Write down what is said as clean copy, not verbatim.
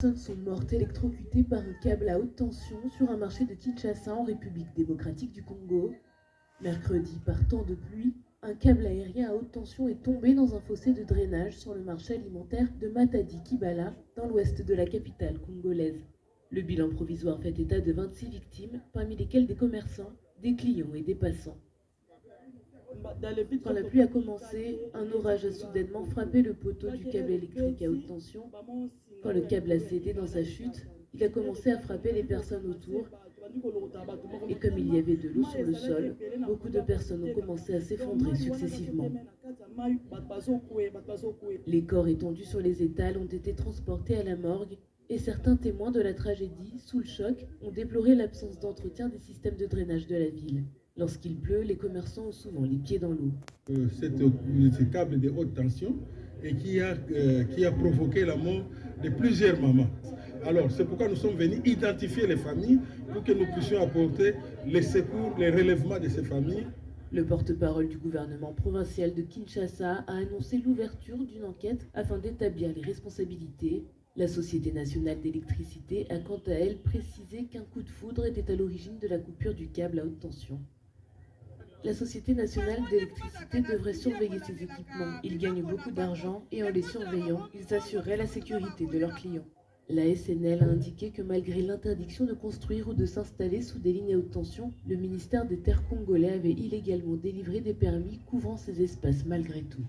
Personnes sont mortes électrocutées par un câble à haute tension sur un marché de Kinshasa en République démocratique du Congo. Mercredi, par temps de pluie, un câble aérien à haute tension est tombé dans un fossé de drainage sur le marché alimentaire de Matadi-Kibala, dans l'ouest de la capitale congolaise. Le bilan provisoire fait état de 26 victimes, parmi lesquelles des commerçants, des clients et des passants. Quand la pluie a commencé, un orage a soudainement frappé le poteau du câble électrique à haute tension. Quand le câble a cédé dans sa chute, il a commencé à frapper les personnes autour. Et comme il y avait de l'eau sur le sol, beaucoup de personnes ont commencé à s'effondrer successivement. Les corps étendus sur les étals ont été transportés à la morgue et certains témoins de la tragédie, sous le choc, ont déploré l'absence d'entretien des systèmes de drainage de la ville. Lorsqu'il pleut, les commerçants ont souvent les pieds dans l'eau. Ce câble de haute tension et qui a provoqué la mort de plusieurs mamans. Alors, c'est pourquoi nous sommes venus identifier les familles pour que nous puissions apporter les secours, les relèvements de ces familles. Le porte-parole du gouvernement provincial de Kinshasa a annoncé l'ouverture d'une enquête afin d'établir les responsabilités. La Société nationale d'électricité a quant à elle précisé qu'un coup de foudre était à l'origine de la coupure du câble à haute tension. La Société nationale d'électricité devrait surveiller ces équipements. Ils gagnent beaucoup d'argent et en les surveillant, ils assureraient la sécurité de leurs clients. La SNL a indiqué que malgré l'interdiction de construire ou de s'installer sous des lignes à haute tension, le ministère des Terres congolais avait illégalement délivré des permis couvrant ces espaces malgré tout.